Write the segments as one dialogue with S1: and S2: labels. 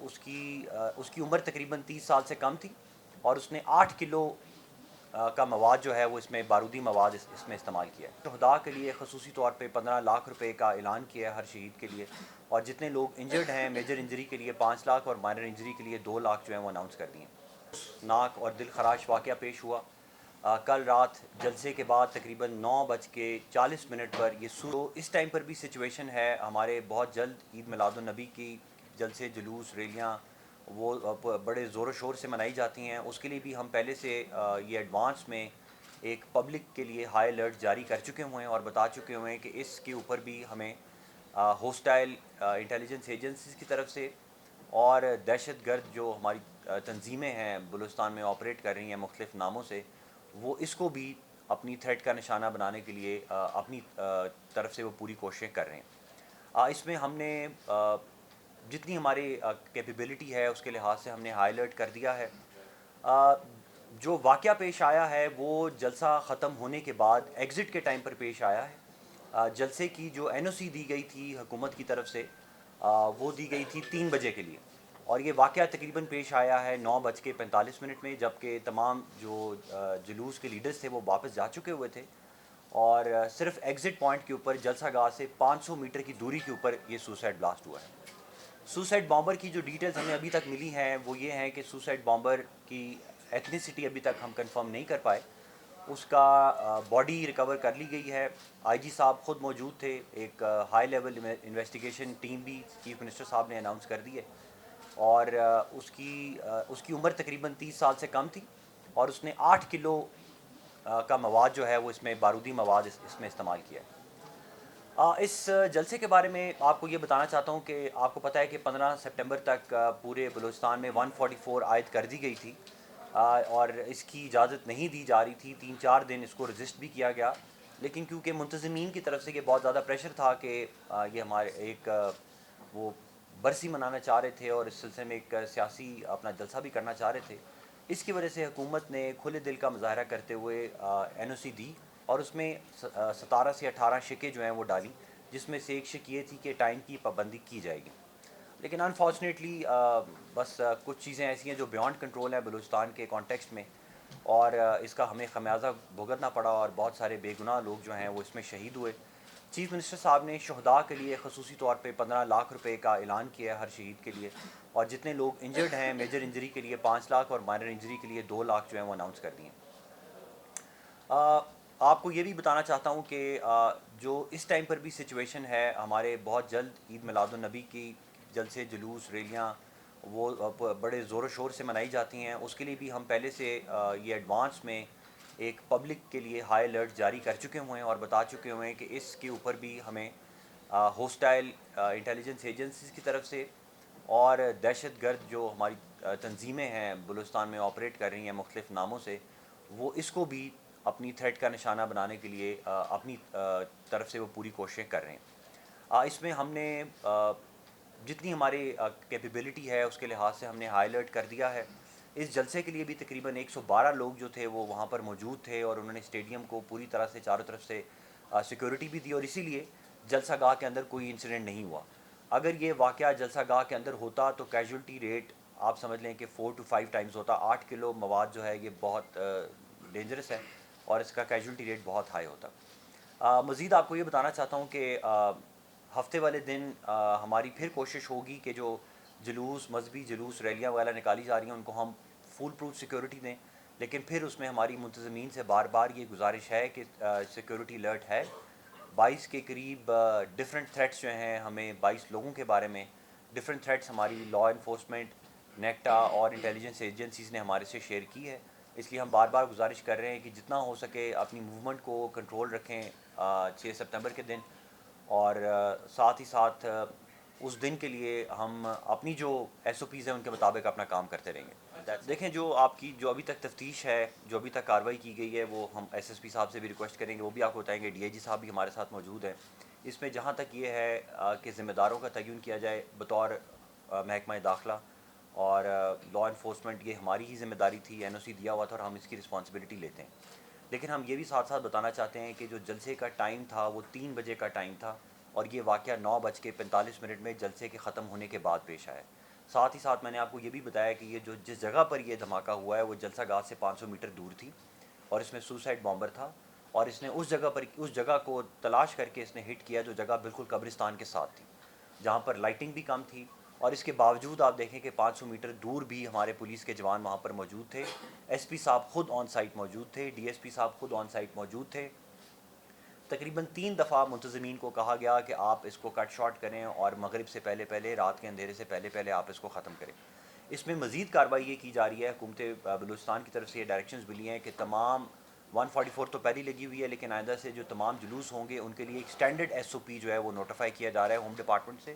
S1: اس کی عمر تقریباً 30 سال سے کم تھی، اور اس نے 8 کلو کا مواد جو ہے وہ اس میں بارودی مواد اس میں استعمال کیا ہے۔ شہداء کے لیے خصوصی طور پہ 15 لاکھ روپے کا اعلان کیا ہے ہر شہید کے لیے، اور جتنے لوگ انجرڈ ہیں میجر انجری کے لیے 5 لاکھ اور مائنر انجری کے لیے 2 لاکھ جو ہیں وہ اناؤنس کر دیے ہیں۔ ناک اور دل خراش واقعہ پیش ہوا کل رات جلسے کے بعد تقریباً 9:40 پر اس ٹائم پر بھی سچویشن ہے ہمارے بہت جلد عید میلاد النبی کی جلسے جلوس ریلیاں وہ بڑے زور و شور سے منائی جاتی ہیں۔ اس کے لیے بھی ہم پہلے سے یہ ایڈوانس میں ایک پبلک کے لیے ہائی الرٹ جاری کر چکے ہوئے ہیں اور بتا چکے ہوئے ہیں کہ اس کے اوپر بھی ہمیں ہوسٹائل انٹیلیجنس ایجنسیز کی طرف سے اور دہشت گرد جو ہماری تنظیمیں ہیں بلوچستان میں آپریٹ کر رہی ہیں مختلف ناموں سے، وہ اس کو بھی اپنی تھریٹ کا نشانہ بنانے کے لیے اپنی طرف سے وہ پوری کوششیں کر رہے ہیں۔ اس میں ہم نے جتنی ہماری کیپیبلٹی ہے اس کے لحاظ سے ہم نے ہائی الرٹ کر دیا ہے۔ جو واقعہ پیش آیا ہے وہ جلسہ ختم ہونے کے بعد ایگزٹ کے ٹائم پر پیش آیا ہے۔ جلسے کی جو این او سی دی گئی تھی حکومت کی طرف سے وہ دی گئی تھی 3 بجے کے لیے، اور یہ واقعہ تقریباً پیش آیا ہے 9:45 میں، جبکہ تمام جو جلوس کے لیڈرز تھے وہ واپس جا چکے ہوئے تھے، اور صرف ایگزٹ پوائنٹ کے اوپر جلسہ گاہ سے 500 میٹر کی دوری کے اوپر یہ سوسائڈ بلاسٹ ہوا ہے۔ سوسائڈ بامبر کی جو ڈیٹیلز ہمیں ابھی تک ملی ہیں وہ یہ ہیں کہ سوسائڈ بامبر کی ایتھنیسٹی ابھی تک ہم کنفرم نہیں کر پائے۔ اس کا باڈی ریکور کر لی گئی ہے، آئی جی صاحب خود موجود تھے، ایک ہائی لیول انویسٹیگیشن ٹیم بھی چیف منسٹر صاحب نے اناؤنس کر دی ہے، اور اس کی عمر تقریباً 30 سال سے کم تھی، اور اس نے 8 کلو کا مواد جو ہے وہ اس میں بارودی مواد اس میں استعمال کیا ہے۔ اس جلسے کے بارے میں آپ کو یہ بتانا چاہتا ہوں کہ آپ کو پتہ ہے کہ 15 سپٹمبر تک پورے بلوچستان میں 144 عائد کر دی گئی تھی، اور اس کی اجازت نہیں دی جا رہی تھی، 3-4 دن اس کو رجسٹ بھی کیا گیا، لیکن کیونکہ منتظمین کی طرف سے یہ بہت زیادہ پریشر تھا کہ یہ ہمارے ایک وہ برسی منانا چاہ رہے تھے اور اس سلسلے میں ایک سیاسی اپنا جلسہ بھی کرنا چاہ رہے تھے، اس کی وجہ سے حکومت نے کھلے دل کا مظاہرہ کرتے ہوئے این او سی دی، اور اس میں 17 سے 18 شکیں جو ہیں وہ ڈالی، جس میں سے ایک شک یہ تھی کہ ٹائم کی پابندی کی جائے گی، لیکن انفارچونیٹلی بس کچھ چیزیں ایسی ہیں جو بیانڈ کنٹرول ہیں بلوچستان کے کانٹیکسٹ میں، اور اس کا ہمیں خمیازہ بھگتنا پڑا، اور بہت سارے بے گناہ لوگ جو ہیں وہ اس میں شہید ہوئے۔ چیف منسٹر صاحب نے شہداء کے لیے خصوصی طور پہ 15 لاکھ روپے کا اعلان کیا ہے ہر شہید کے لیے، اور جتنے لوگ انجرڈ ہیں میجر انجری کے لیے 5 لاکھ اور مائنر انجری کے لیے 2 لاکھ جو ہیں وہ اناؤنس کر دیے ہیں۔ آپ کو یہ بھی بتانا چاہتا ہوں کہ جو اس ٹائم پر بھی سچویشن ہے ہمارے بہت جلد عید میلاد النبی کی جلسے جلوس ریلیاں وہ بڑے زور و شور سے منائی جاتی ہیں، اس کے لیے بھی ہم پہلے سے یہ ایڈوانس میں ایک پبلک کے لیے ہائی الرٹ جاری کر چکے ہوئے ہیں اور بتا چکے ہوئے ہیں کہ اس کے اوپر بھی ہمیں ہوسٹائل انٹیلیجنس ایجنسیز کی طرف سے اور دہشت گرد جو ہماری تنظیمیں ہیں بلوچستان میں آپریٹ کر رہی ہیں مختلف ناموں سے، وہ اس کو بھی اپنی تھریٹ کا نشانہ بنانے کے لیے اپنی طرف سے وہ پوری کوششیں کر رہے ہیں۔ اس میں ہم نے جتنی ہماری کیپیبلٹی ہے اس کے لحاظ سے ہم نے ہائی الرٹ کر دیا ہے۔ اس جلسے کے لیے بھی تقریباً 112 لوگ جو تھے وہ وہاں پر موجود تھے، اور انہوں نے اسٹیڈیم کو پوری طرح سے چاروں طرف سے سیکورٹی بھی دی، اور اسی لیے جلسہ گاہ کے اندر کوئی انسیڈنٹ نہیں ہوا۔ اگر یہ واقعہ جلسہ گاہ کے اندر ہوتا تو کیجولٹی ریٹ آپ سمجھ لیں کہ 4 to 5 ٹائمز ہوتا۔ 8 کلو مواد جو ہے یہ بہت ڈینجرس ہے، اور اس کا کیجولٹی ریٹ بہت ہائی ہوتا۔ مزید آپ کو یہ بتانا چاہتا ہوں کہ ہفتے والے دن ہماری پھر کوشش ہوگی کہ جو جلوس مذہبی جلوس ریلیاں وغیرہ نکالی جا رہی ہیں ان کو ہم فول پروف سیکورٹی دیں، لیکن پھر اس میں ہماری منتظمین سے بار بار یہ گزارش ہے کہ سیکورٹی الرٹ ہے۔ 22 کے قریب ڈفرینٹ تھریٹس جو ہیں، ہمیں 22 لوگوں کے بارے میں ڈفرینٹ تھریٹس ہماری لا انفورسمنٹ نیکٹا اور انٹیلیجنس ایجنسیز نے ہمارے سے شیئر کی ہے، اس لیے ہم بار بار گزارش کر رہے ہیں کہ جتنا ہو سکے اپنی موومنٹ کو کنٹرول رکھیں 6 سپتمبر کے دن، اور ساتھ ہی ساتھ اس دن کے لیے ہم اپنی جو ایس او پیز ہیں ان کے مطابق اپنا کام کرتے رہیں گے۔ دیکھیں جو آپ کی جو ابھی تک تفتیش ہے، جو ابھی تک کارروائی کی گئی ہے، وہ ہم ایس ایس پی صاحب سے بھی ریکویسٹ کریں گے، وہ بھی آپ کو بتائیں گے، ڈی آئی جی صاحب بھی ہمارے ساتھ موجود ہیں۔ اس میں جہاں تک یہ ہے کہ ذمہ داروں کا تعین کیا جائے بطور محکمہ داخلہ اور لا انفورسمنٹ، یہ ہماری ہی ذمہ داری تھی، این او سی دیا ہوا تھا اور ہم اس کی رسپانسبلٹی لیتے ہیں، لیکن ہم یہ بھی ساتھ ساتھ بتانا چاہتے ہیں کہ جو جلسے کا ٹائم تھا وہ 3 بجے کا ٹائم تھا، اور یہ واقعہ 9:45 میں جلسے کے ختم ہونے کے بعد پیش آیا ہے۔ ساتھ ہی ساتھ میں نے آپ کو یہ بھی بتایا کہ یہ جس جگہ پر یہ دھماکہ ہوا ہے وہ جلسہ گاہ سے 500 میٹر دور تھی، اور اس میں سوسائڈ بامبر تھا، اور اس نے اس جگہ کو تلاش کر کے اس نے ہٹ کیا جو جگہ بالکل قبرستان کے ساتھ تھی، جہاں پر لائٹنگ بھی کم تھی، اور اس کے باوجود آپ دیکھیں کہ 500 میٹر دور بھی ہمارے پولیس کے جوان وہاں پر موجود تھے، ایس پی صاحب خود آن سائٹ موجود تھے، ڈی ایس پی صاحب خود آن سائٹ موجود تھے۔ تقریباً 3 دفعہ منتظمین کو کہا گیا کہ آپ اس کو کٹ شارٹ کریں اور مغرب سے پہلے پہلے، رات کے اندھیرے سے پہلے پہلے آپ اس کو ختم کریں۔ اس میں مزید کارروائی یہ کی جا رہی ہے، حکومت بلوچستان کی طرف سے یہ ڈائریکشنز ملی ہیں کہ تمام 144 تو پہلی لگی ہوئی ہے، لیکن آئندہ سے جو تمام جلوس ہوں گے ان کے لیے ایک اسٹینڈرڈ ایس او پی جو ہے وہ نوٹیفائی کیا جا رہا ہے ہوم ڈپارٹمنٹ سے،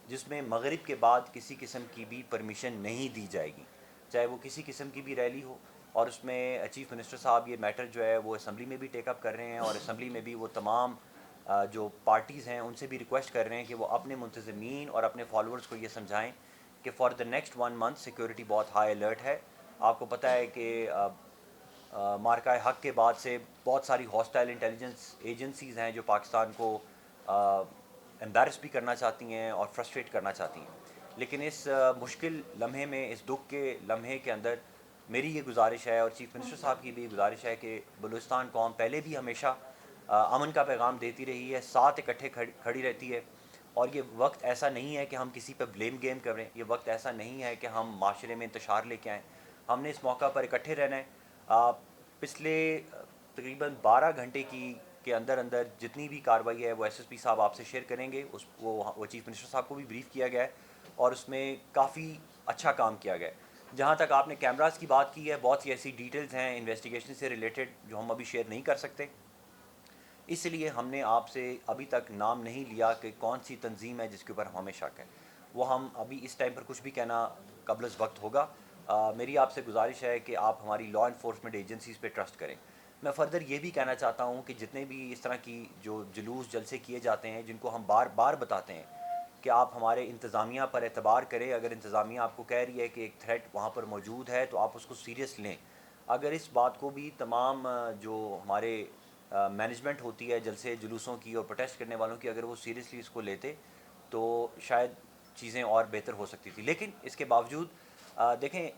S1: جس میں مغرب کے بعد کسی قسم کی بھی پرمیشن نہیں دی جائے گی، چاہے وہ کسی قسم کی بھی ریلی ہو۔ اور اس میں چیف منسٹر صاحب یہ میٹر جو ہے وہ اسمبلی میں بھی ٹیک اپ کر رہے ہیں، اور اسمبلی میں بھی وہ تمام جو پارٹیز ہیں ان سے بھی ریکویسٹ کر رہے ہیں کہ وہ اپنے منتظمین اور اپنے فالوورز کو یہ سمجھائیں کہ for the next 1 month security بہت ہائی الرٹ ہے۔ آپ کو پتہ ہے کہ مارکہ حق کے بعد سے بہت ساری ہاسٹائل انٹیلیجنس ایجنسیز ہیں جو پاکستان کو امبیرس بھی کرنا چاہتی ہیں اور فرسٹریٹ کرنا چاہتی ہیں، لیکن اس مشکل لمحے میں، اس دکھ کے لمحے کے اندر میری یہ گزارش ہے اور چیف منسٹر صاحب کی بھی یہ گزارش ہے کہ بلوچستان قوم پہلے بھی ہمیشہ امن کا پیغام دیتی رہی ہے، ساتھ اکٹھے کھڑی رہتی ہے، اور یہ وقت ایسا نہیں ہے کہ ہم کسی پہ بلیم گیم کریں، یہ وقت ایسا نہیں ہے کہ ہم معاشرے میں انتشار لے کے آئیں، ہم نے اس موقع پر اکٹھے رہنا ہے۔ پچھلے تقریباً 12 گھنٹے کے اندر اندر جتنی بھی کارروائی ہے وہ ایس ایس پی صاحب آپ سے شیئر کریں گے، وہ چیف منسٹر صاحب کو بھی بریف کیا گیا ہے، اور اس میں کافی اچھا کام کیا گیا ہے۔ جہاں تک آپ نے کیمراز کی بات کی ہے، بہت سی ایسی ڈیٹیلز ہیں انویسٹیگیشن سے ریلیٹڈ جو ہم ابھی شیئر نہیں کر سکتے، اس لیے ہم نے آپ سے ابھی تک نام نہیں لیا کہ کون سی تنظیم ہے جس کے اوپر ہمیں شک ہے، وہ ہم ابھی اس ٹائم پر کچھ بھی کہنا قبل از وقت ہوگا۔ میری آپ سے گزارش ہے کہ آپ ہماری لا انفورسمنٹ ایجنسیز پہ ٹرسٹ کریں۔ میں فردر یہ بھی کہنا چاہتا ہوں کہ جتنے بھی اس طرح کی جو جلوس جلسے کیے جاتے ہیں جن کو ہم بار بار بتاتے ہیں کہ آپ ہمارے انتظامیہ پر اعتبار کریں، اگر انتظامیہ آپ کو کہہ رہی ہے کہ ایک تھریٹ وہاں پر موجود ہے تو آپ اس کو سیریس لیں۔ اگر اس بات کو بھی تمام جو ہمارے مینجمنٹ ہوتی ہے جلسے جلوسوں کی اور پروٹیسٹ کرنے والوں کی، اگر وہ سیریسلی اس کو لیتے تو شاید چیزیں اور بہتر ہو سکتی تھی، لیکن اس کے باوجود دیکھیں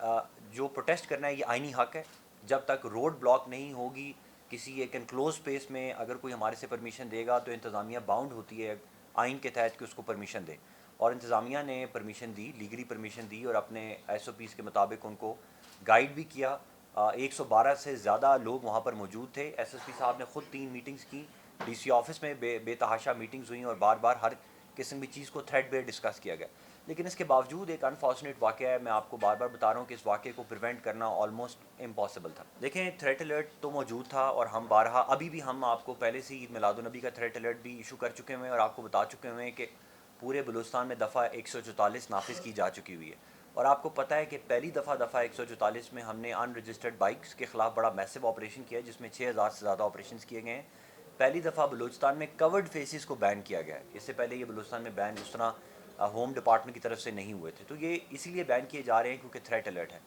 S1: جو پروٹیسٹ کرنا ہے یہ آئینی حق ہے، جب تک روڈ بلاک نہیں ہوگی کسی ایک انکلوز اسپیس میں، اگر کوئی ہمارے سے پرمیشن دے گا تو انتظامیہ باؤنڈ ہوتی ہے آئین کے تحت کہ اس کو پرمیشن دے، اور انتظامیہ نے پرمیشن دی، لیگلی پرمیشن دی، اور اپنے ایس او پیز کے مطابق ان کو گائیڈ بھی کیا۔ 112 سے زیادہ لوگ وہاں پر موجود تھے، ایس ایس پی صاحب نے خود 3 میٹنگز کی، ڈی سی آفس میں بے تحاشا میٹنگز ہوئیں اور بار بار ہر قسم کی چیز کو تھریڈ بے ڈسکس کیا گیا، لیکن اس کے باوجود ایک انفارچونیٹ واقعہ ہے، میں آپ کو بار بار بتا رہا ہوں کہ اس واقعے کو پریونٹ کرنا آلموسٹ امپاسبل تھا۔ دیکھیں تھریٹ الرٹ تو موجود تھا، اور ہم بارہا ابھی بھی ہم آپ کو پہلے سے عید میلاد النبی کا تھریٹ الرٹ بھی ایشو کر چکے ہوئے ہیں، اور آپ کو بتا چکے ہوئے ہیں کہ پورے بلوچستان میں دفعہ 144 نافذ کی جا چکی ہوئی ہے، اور آپ کو پتہ ہے کہ پہلی دفعہ 144 میں ہم نے ان رجسٹرڈ بائکس کے خلاف بڑا میسو آپریشن کیا ہے جس میں 6000 سے زیادہ آپریشنز کیے گئے ہیں۔ پہلی دفعہ بلوچستان میں کورڈ فیسز کو بین کیا گیا ہے، اس سے پہلے یہ بلوچستان میں بین اس طرح ہوم ڈپارٹمنٹ کی طرف سے نہیں ہوئے تھے، تو یہ اسی لیے بین کیے جا رہے ہیں کیونکہ تھریٹ الرٹ ہے۔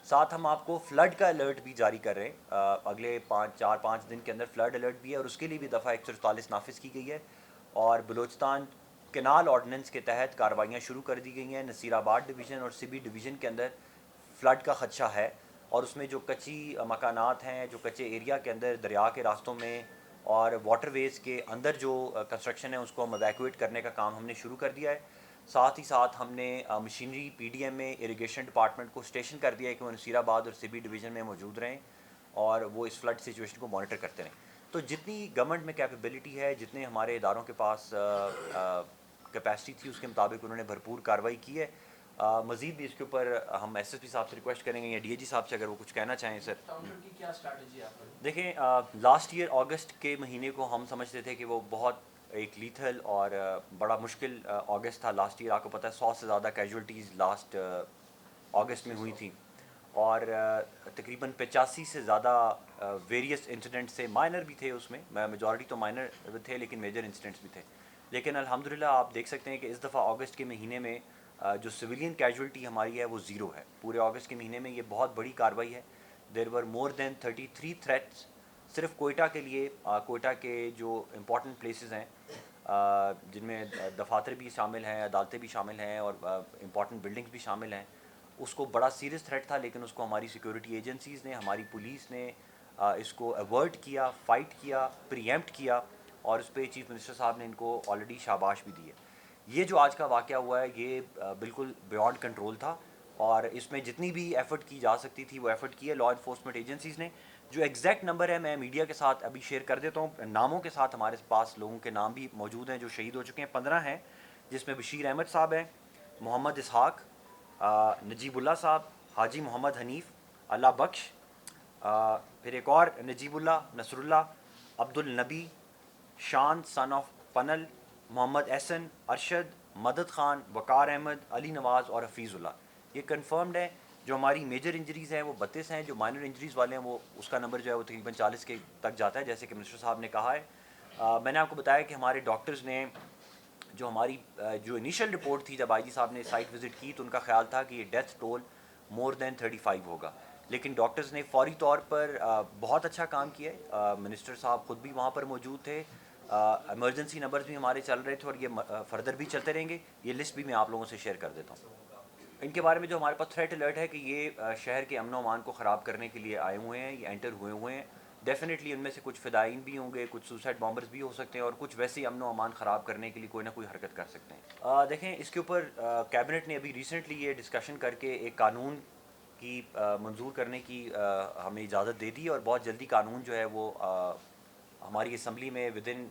S1: ساتھ ہم آپ کو فلڈ کا الرٹ بھی جاری کر رہے ہیں، اگلے 4-5 دن کے اندر فلڈ الرٹ بھی ہے، اور اس کے لیے بھی دفعہ 144 نافذ کی گئی ہے، اور بلوچستان کینال آرڈیننس کے تحت کارروائیاں شروع کر دی گئی ہیں۔ نصیر آباد ڈویژن اور سبی ڈویژن کے اندر فلڈ کا خدشہ ہے، اور اس میں جو کچی مکانات ہیں، جو کچے ایریا کے اندر دریا کے راستوں میں اور واٹر ویز کے اندر جو کنسٹرکشن ہے اس کو ہم ایویکویٹ کرنے کا کام ہم نے شروع کر دیا ہے۔ ساتھ ہی ساتھ ہم نے مشینری پی ڈی ایم میں اریگیشن ڈپارٹمنٹ کو اسٹیشن کر دیا ہے کہ وہ نصیر آباد اور سبی ڈویژن میں موجود رہیں اور وہ اس فلڈ سچویشن کو مانیٹر کرتے رہیں۔ تو جتنی گورنمنٹ میں کیپیبلٹی ہے، جتنے ہمارے اداروں کے پاس کیپیسٹی تھی، اس کے مطابق انہوں نے بھرپور کارروائی کی ہے۔ مزید بھی اس کے اوپر ہم ایس ایس پی صاحب سے ریکویسٹ کریں گے یا ڈی اے جی صاحب سے اگر وہ کچھ کہنا چاہیں سر۔
S2: کاؤنٹر کی کیا اسٹریٹجی ہے آپ کی؟
S1: دیکھیں لاسٹ ایئر اگست کے مہینے کو ہم سمجھتے تھے کہ وہ بہت ایک لیتھل اور بڑا مشکل اگست تھا لاسٹ ایئر، آپ کو پتہ ہے 100 سے زیادہ کیجولٹیز لاسٹ اگست میں ہوئی تھیں، اور تقریباً 85 سے زیادہ ویریس انسیڈنٹس تھے، مائنر بھی تھے اس میں، میجورٹی تو مائنر تھے لیکن میجر انسیڈنٹس بھی تھے، لیکن الحمدللہ آپ دیکھ سکتے ہیں کہ اس دفعہ اگست کے مہینے میں جو سویلین کیجولٹی ہماری ہے وہ 0 ہے، پورے اگست کے مہینے میں یہ بہت بڑی کارروائی ہے۔ دیر ور مور دین 33 تھریٹس صرف کوئٹہ کے لیے، کوئٹہ کے جو امپورٹنٹ پلیسز ہیں جن میں دفاتر بھی شامل ہیں، عدالتیں بھی شامل ہیں اور امپورٹنٹ بلڈنگز بھی شامل ہیں، اس کو بڑا سیریس تھریٹ تھا، لیکن اس کو ہماری سیکورٹی ایجنسیز نے، ہماری پولیس نے اس کو ایورٹ کیا، فائٹ کیا، پری ایمپٹ کیا، اور اس پہ چیف منسٹر صاحب نے ان کو آلریڈی شاباش بھی دی ہے۔ یہ جو آج کا واقعہ ہوا ہے یہ بالکل بیانڈ کنٹرول تھا، اور اس میں جتنی بھی ایفرٹ کی جا سکتی تھی وہ ایفرٹ کی ہے لا انفورسمنٹ ایجنسیز نے۔ جو ایگزیکٹ نمبر ہے میں میڈیا کے ساتھ ابھی شیئر کر دیتا ہوں، ناموں کے ساتھ ہمارے پاس لوگوں کے نام بھی موجود ہیں جو شہید ہو چکے ہیں، 15 ہیں، جس میں بشیر احمد صاحب ہیں، محمد اسحاق، نجیب اللہ صاحب، حاجی محمد حنیف، اللہ بخش، پھر ایک اور نجیب اللہ، نصر اللہ، عبد النبی، شان سن آف پنل، محمد احسن، ارشد، مدد خان، وقار احمد، علی نواز اور حفیظ اللہ۔ یہ کنفرمڈ ہے۔ جو ہماری میجر انجریز ہیں وہ 32 ہیں، جو مائنر انجریز والے ہیں وہ اس کا نمبر جو ہے وہ تقریباً 40 کے تک جاتا ہے، جیسے کہ منسٹر صاحب نے کہا ہے۔ میں نے آپ کو بتایا کہ ہمارے ڈاکٹرز نے جو ہماری جو انیشل رپورٹ تھی، جب آئی جی صاحب نے سائٹ وزٹ کی تو ان کا خیال تھا کہ یہ ڈیتھ ٹول مور دین 35 ہوگا، لیکن ڈاکٹرز نے فوری طور پر بہت اچھا کام کیا ہے۔ منسٹر صاحب خود بھی وہاں پر موجود تھے، ایمرجنسی نمبرز بھی ہمارے چل رہے تھے، اور یہ فردر بھی چلتے رہیں گے۔ یہ لسٹ بھی میں آپ لوگوں سے شیئر کر دیتا ہوں۔ ان کے بارے میں جو ہمارے پاس تھریٹ الرٹ ہے کہ یہ شہر کے امن و امان کو خراب کرنے کے لیے آئے ہوئے ہیں، یہ انٹر ہوئے ہیں۔ ڈیفینیٹلی ان میں سے کچھ فدائین بھی ہوں گے، کچھ سوسائڈ بامبرز بھی ہو سکتے ہیں، اور کچھ ویسے ہی امن و امان خراب کرنے کے لیے کوئی نہ کوئی حرکت کر سکتے ہیں۔ دیکھیں، اس کے اوپر کیبنٹ نے ابھی ریسنٹلی یہ ڈسکشن کر کے ایک قانون کی منظور کرنے کی ہمیں اجازت دے دی، اور بہت جلدی قانون جو ہے وہ ہماری اسمبلی میں ودن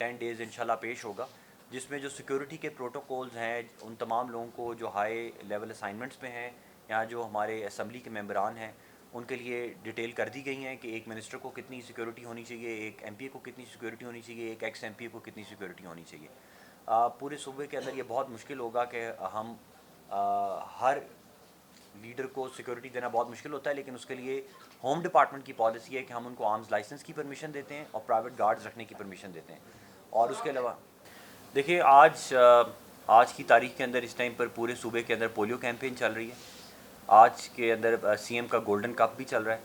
S1: 10 days انشاءاللہ پیش ہوگا، جس میں جو سیکورٹی کے پروٹوکولز ہیں ان تمام لوگوں کو جو ہائی لیول اسائنمنٹس پہ ہیں یا جو ہمارے اسمبلی کے ممبران ہیں ان کے لیے ڈیٹیل کر دی گئی ہیں کہ ایک منسٹر کو کتنی سیکورٹی ہونی چاہیے، ایک ایم پی کو کتنی سیکورٹی ہونی چاہیے، ایک ایکس ایم پی کو کتنی سیکورٹی ہونی چاہیے۔ پورے صوبے کے اندر یہ بہت مشکل ہوگا کہ ہم ہر لیڈر کو سیکورٹی دینا بہت مشکل ہوتا ہے، لیکن اس کے لیے ہوم ڈپارٹمنٹ کی پالیسی ہے کہ ہم ان کو آرمز لائسنس کی پرمیشن دیتے ہیں اور پرائیویٹ گارڈز رکھنے کی پرمیشن دیتے ہیں۔ اور اس کے علاوہ دیکھیے، آج کی تاریخ کے اندر اس ٹائم پر پورے صوبے کے اندر پولیو کیمپین چل رہی ہے۔ آج کے اندر سی ایم کا گولڈن کپ بھی چل رہا ہے۔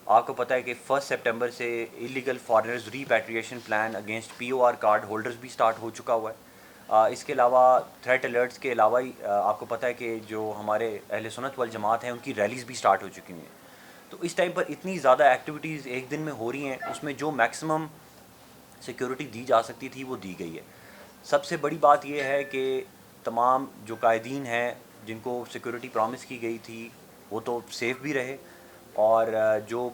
S1: آپ کو پتہ ہے کہ 1 سپٹمبر سے illegal foreigners repatriation plan against P O R card holders بھی سٹارٹ ہو چکا ہوا ہے۔ اس کے علاوہ تھریٹ الرٹس کے علاوہ ہی آپ کو پتہ ہے کہ جو ہمارے اہل سنت والجماعت ہیں ان کی ریلیز بھی سٹارٹ ہو چکی ہیں۔ تو اس ٹائم پر اتنی زیادہ ایکٹیویٹیز ایک دن میں ہو رہی ہیں، اس میں جو میکسیمم سیکورٹی دی جا سکتی تھی وہ دی گئی ہے۔ سب سے بڑی بات یہ ہے کہ تمام جو قائدین ہیں جن کو سیکورٹی پرامس کی گئی تھی وہ تو سیف بھی رہے، اور جو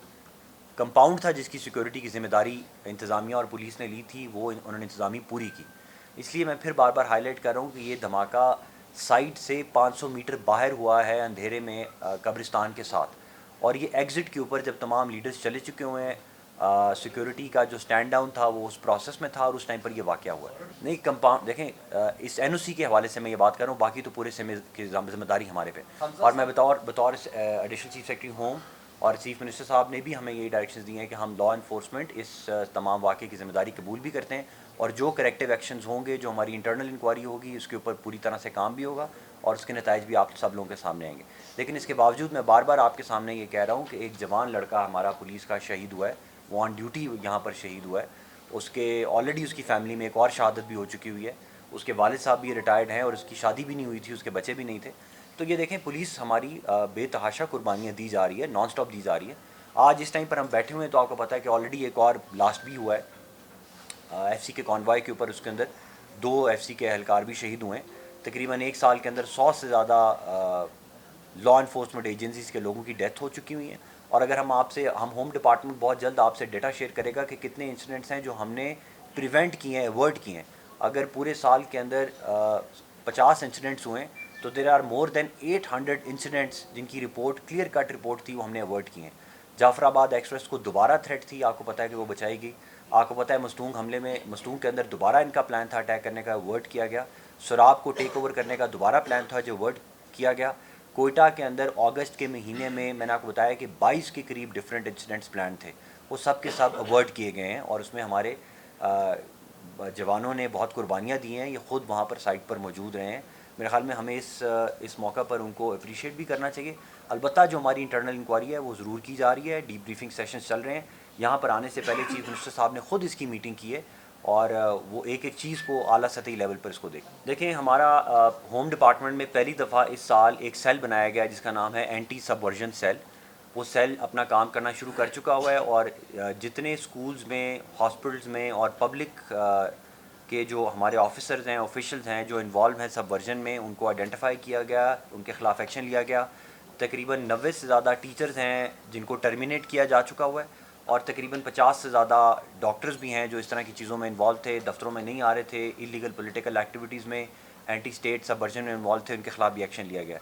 S1: کمپاؤنڈ تھا جس کی سیکورٹی کی ذمہ داری انتظامیہ اور پولیس نے لی تھی وہ انہوں نے انتظامی پوری کی۔ اس لیے میں پھر بار بار ہائی لائٹ کر رہا ہوں کہ یہ دھماکہ سائٹ سے 500 میٹر باہر ہوا ہے، اندھیرے میں قبرستان کے ساتھ، اور یہ ایگزٹ کے اوپر جب تمام لیڈرز چلے چکے ہوئے ہیں، سیکورٹی کا جو سٹینڈ ڈاؤن تھا وہ اس پروسیس میں تھا، اور اس ٹائم پر یہ واقعہ ہوا ہے۔ نہیں کمپاؤنڈ دیکھیں، اس این او سی کے حوالے سے میں یہ بات کر رہا ہوں، باقی تو پورے کی ذمہ داری ہمارے پہ، اور میں بطور ایڈیشنل چیف سیکرٹری ہوم اور چیف منسٹر صاحب نے بھی ہمیں یہ ڈائریکشنز دی ہیں کہ ہم لا انفورسمنٹ اس تمام واقعے کی ذمہ داری قبول بھی کرتے ہیں، اور جو کریکٹیو ایکشنز ہوں گے، جو ہماری انٹرنل انکوائری ہوگی اس کے اوپر پوری طرح سے کام بھی ہوگا، اور اس کے نتائج بھی آپ سب لوگوں کے سامنے آئیں گے۔ لیکن اس کے باوجود میں بار بار آپ کے سامنے یہ کہہ رہا ہوں کہ ایک جوان لڑکا ہمارا پولیس کا شہید ہوا ہے، وہ آن ڈیوٹی یہاں پر شہید ہوا ہے، اس کے آلریڈی اس کی فیملی میں ایک اور شہادت بھی ہو چکی ہوئی ہے، اس کے والد صاحب بھی ریٹائرڈ ہیں اور اس کی شادی بھی نہیں ہوئی تھی، اس کے بچے بھی نہیں تھے۔ تو یہ دیکھیں پولیس ہماری بے تحاشا قربانیاں دی جا رہی ہے، نان سٹاپ دی جا رہی ہے۔ آج اس ٹائم پر ہم بیٹھے ہوئے ہیں تو آپ کو پتہ ہے کہ آلریڈی ایک اور بلاسٹ بھی ہوا ہے ایف سی کے کانوائے کے اوپر، اس کے اندر 2 ایف سی کے اہلکار بھی شہید ہوئے ہیں۔ تقریباً 1 سال کے اندر 100 سے زیادہ لا انفورسمنٹ ایجنسیز کے لوگوں کی ڈیتھ ہو چکی ہوئی ہیں، اور اگر ہم ہوم ڈپارٹمنٹ بہت جلد آپ سے ڈیٹا شیئر کرے گا کہ کتنے انسیڈنٹس ہیں جو ہم نے پریونٹ کیے ہیں، ایورٹ کیے ہیں۔ اگر پورے سال کے اندر 50 انسیڈنٹس ہوئے ہیں تو there are more then 800 incidents جن کی رپورٹ کلیئر کٹ رپورٹ تھی وہ ہم نے ایورٹ کی ہیں۔ جعفر آباد ایکسپریس کو دوبارہ تھریٹ تھی، آپ کو پتہ ہے کہ وہ بچائی گئی۔ آپ کو پتہ ہے مستونگ حملے میں مستونگ کے اندر دوبارہ ان کا پلان تھا اٹیک کرنے کا، ایورٹ کیا گیا۔ سراب کو ٹیک اوور کرنے کا دوبارہ پلان تھا جو ایورٹ کیا گیا۔ کوئٹہ کے اندر اگست کے مہینے میں نے آپ کو بتایا کہ 22 کے قریب ڈفرینٹ انسیڈنٹس پلان تھے، وہ سب کے سب ایورٹ کیے گئے ہیں، اور اس میں ہمارے جوانوں نے بہت قربانیاں دی ہیں، یہ خود وہاں پر سائٹ پر موجود رہے ہیں۔ میرے خیال میں ہمیں اس موقع پر ان کو اپریشیٹ بھی کرنا چاہیے۔ البتہ جو ہماری انٹرنل انکوائری ہے وہ ضرور کی جا رہی ہے، ڈی بریفنگ سیشنز چل رہے ہیں۔ یہاں پر آنے سے پہلے چیف منسٹر صاحب نے خود اس کی میٹنگ کی ہے، اور وہ ایک ایک چیز کو اعلیٰ سطحی لیول پر اس کو دیکھیں ہمارا ہوم ڈپارٹمنٹ میں پہلی دفعہ اس سال ایک سیل بنایا گیا جس کا نام ہے اینٹی سبورژن سیل. وہ سیل اپنا کام کرنا شروع کر چکا ہوا ہے اور جتنے سکولز میں ہاسپٹلز میں اور پبلک کے جو ہمارے آفیسرز ہیں آفیشلز ہیں جو انوالو ہیں سبورژن میں ان کو آئیڈینٹیفائی کیا گیا, ان کے خلاف ایکشن لیا گیا. تقریباً 90 سے زیادہ ٹیچرز ہیں جن کو ٹرمینیٹ کیا جا چکا ہوا ہے اور تقریباً 50 سے زیادہ ڈاکٹرز بھی ہیں جو اس طرح کی چیزوں میں انوالو تھے, دفتروں میں نہیں آ رہے تھے, انلیگل پولیٹیکل ایکٹیویٹیز میں اینٹی اسٹیٹ سبورژن میں انوالو تھے, ان کے خلاف بھی ایکشن لیا گیا.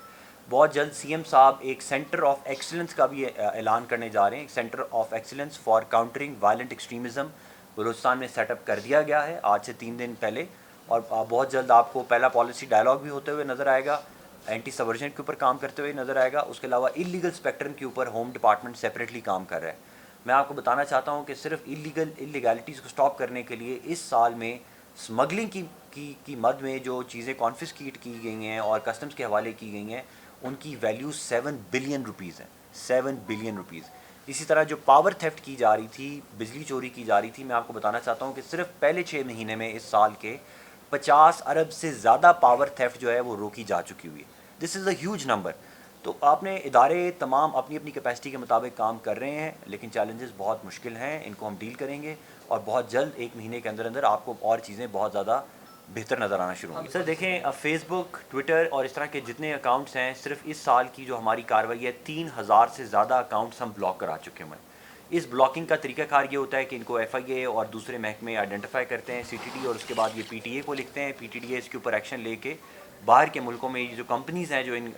S1: بہت جلد سی ایم صاحب ایک سینٹر آف ایکسلنس کا بھی اعلان کرنے جا رہے ہیں. ایک centre of excellence for countering violent extremism Balochistan میں سیٹ اپ کر دیا گیا ہے آج سے 3 دن پہلے, اور بہت جلد آپ کو پہلا پالیسی ڈائلاگ بھی ہوتے ہوئے نظر آئے گا, اینٹی سبورژن کے اوپر کام کرتے ہوئے نظر آئے گا. اس کے علاوہ انلیگل اسپیکٹرم کے اوپر ہوم ڈپارٹمنٹ سیپریٹلی کام کر رہا ہے. میں آپ کو بتانا چاہتا ہوں کہ صرف انلیگیلٹیز کو سٹاپ کرنے کے لیے اس سال میں اسمگلنگ کی مد میں جو چیزیں کانفسکیٹ کی گئی ہیں اور کسٹمز کے حوالے کی گئی ہیں ان کی ویلیو 7 بلین روپیز ہے, 7 بلین روپیز. اسی طرح جو پاور تھیفٹ کی جا رہی تھی, بجلی چوری کی جا رہی تھی, میں آپ کو بتانا چاہتا ہوں کہ صرف پہلے 6 مہینے میں اس سال کے 50 ارب سے زیادہ پاور تھیفٹ جو ہے وہ روکی جا چکی ہوئی ہے. دس از اے ہیوج نمبر. تو آپ نے ادارے تمام اپنی اپنی کیپیسٹی کے مطابق کام کر رہے ہیں, لیکن چیلنجز بہت مشکل ہیں, ان کو ہم ڈیل کریں گے اور بہت جلد 1 مہینے کے اندر اندر آپ کو اور چیزیں بہت زیادہ بہتر نظر آنا شروع ہوں گی. سر دیکھیں فیس بک, ٹویٹر اور اس طرح کے جتنے اکاؤنٹس ہیں, صرف اس سال کی جو ہماری کارروائی ہے 3000 سے زیادہ اکاؤنٹس ہم بلاک کرا چکے ہوئے ہیں. اس بلاکنگ کا طریقہ کار یہ ہوتا ہے کہ ان کو ایف آئی اے اور دوسرے محکمے آئیڈینٹیفائی کرتے ہیں, سی ٹی ڈی, اور اس کے بعد یہ پی ٹی اے کو لکھتے ہیں. پی ٹی ڈی اے اس کے اوپر ایکشن لے کے باہر کے ملکوں میں یہ جو کمپنیز ہیں جو ان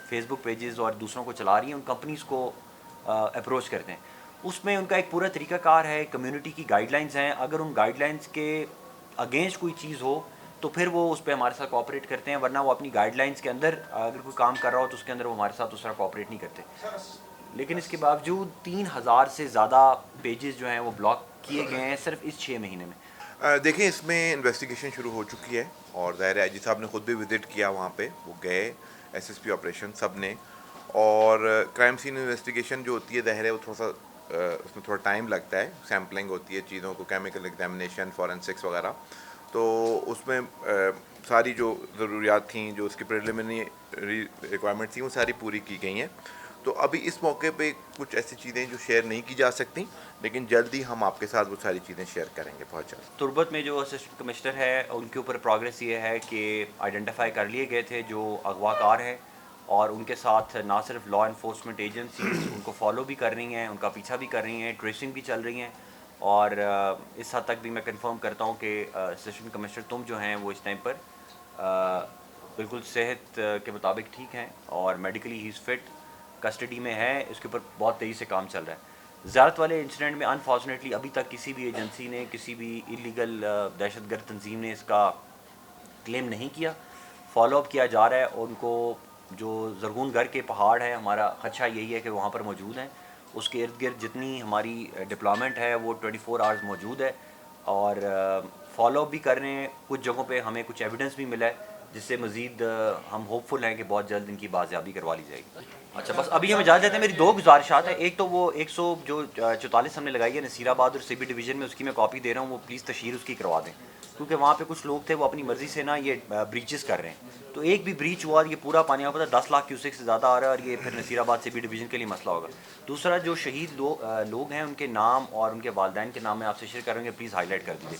S1: فیس بک پیجز اور دوسروں کو چلا رہی ہیں ان کمپنیز کو اپروچ کرتے ہیں. اس میں ان کا ایک پورا طریقہ کار ہے, کمیونٹی کی گائیڈ لائنز ہیں. اگر ان گائیڈ لائنز کے اگینسٹ کوئی چیز ہو تو پھر وہ اس پہ ہمارے ساتھ کوآپریٹ کرتے ہیں, ورنہ وہ اپنی گائیڈ لائنز کے اندر اگر کوئی کام کر رہا ہو تو اس کے اندر وہ ہمارے ساتھ اس طرح کوآپریٹ نہیں کرتے. لیکن اس کے باوجود 3000 سے زیادہ پیجز جو ہیں وہ بلاک کیے گئے ہیں صرف اس 6 مہینے میں.
S3: دیکھیں اس میں انویسٹیگیشن شروع ہو چکی ہے اور ظاہر آئی جی صاحب نے خود بھی وزٹ کیا وہاں پہ, وہ گئے ایس ایس پی آپریشن سب نے, اور کرائم سین انویسٹیگیشن جو ہوتی ہے ظاہر ہے وہ تھوڑا سا اس میں تھوڑا ٹائم لگتا ہے, سیمپلنگ ہوتی ہے چیزوں کو, کیمیکل ایگزامینیشن, فورینسکس وغیرہ. تو اس میں ساری جو ضروریات تھیں, جو اس کی پریلیمنری ریکوائرمنٹ تھیں, وہ ساری پوری کی گئی ہیں. تو ابھی اس موقع پہ کچھ ایسی چیزیں جو شیئر نہیں کی جا سکتی, لیکن جلدی ہم آپ کے ساتھ وہ ساری چیزیں شیئر کریں گے بہت جلد.
S1: تربت میں جو اسسٹنٹ کمشنر ہے ان کے اوپر پروگریس یہ ہے کہ آئیڈینٹیفائی کر لیے گئے تھے جو اغوا کار ہیں, اور ان کے ساتھ نہ صرف لا انفورسمنٹ ایجنسیز ان کو فالو بھی کر رہی ہیں, ان کا پیچھا بھی کر رہی ہیں, ٹریسنگ بھی چل رہی ہیں. اور اس حد تک بھی میں کنفرم کرتا ہوں کہ اسسٹنٹ کمشنر تم جو ہیں وہ اس ٹائم پر بالکل صحت کے مطابق ٹھیک ہیں اور میڈیکلی ہی از فٹ, کسٹڈی میں ہے. اس کے اوپر بہت تیزی سے کام چل رہا ہے. زیارت والے انسیڈنٹ میں انفارچونیٹلی ابھی تک کسی بھی ایجنسی نے, کسی بھی انلیگل دہشت گرد تنظیم نے اس کا کلیم نہیں کیا. فالو اپ کیا جا رہا ہے, اور ان کو جو زرغون گر کے پہاڑ ہیں, ہمارا خدشہ یہی ہے کہ وہاں پر موجود ہیں. اس کے ارد گرد جتنی ہماری ڈپلائمنٹ ہے وہ 24 آورز موجود ہے, اور فالو اپ بھی کر رہے ہیں. کچھ جگہوں پہ ہمیں کچھ ایویڈنس بھی ملا ہے جس سے مزید ہم ہوپ فل ہیں کہ بہت جلد ان کی بازیابی کروا لی جائے گی. اچھا بس ابھی ہم اجازت دیتے ہیں. میری 2 گزارشات ہیں. ایک تو وہ 144 ہم نے لگائی ہے نصیر آباد اور سی بی ڈویژن میں, اس کی میں کاپی دے رہا ہوں, وہ پلیز تشہیر اس کی کروا دیں, کیونکہ وہاں پہ کچھ لوگ تھے وہ اپنی مرضی سے نا یہ بریچز کر رہے ہیں. تو ایک بھی بریچ ہوا یہ پورا پانی آپ پتہ 10 لاکھ کیوسک سے زیادہ آ رہا ہے, اور یہ پھر نصیر آباد سی بی ڈویژن کے لیے مسئلہ ہوگا. دوسرا جو شہید لوگ ہیں ان کے نام اور ان کے والدین کے نام میں آپ سے شیئر کریں گے, پلیز ہائی لائٹ کر دیجیے.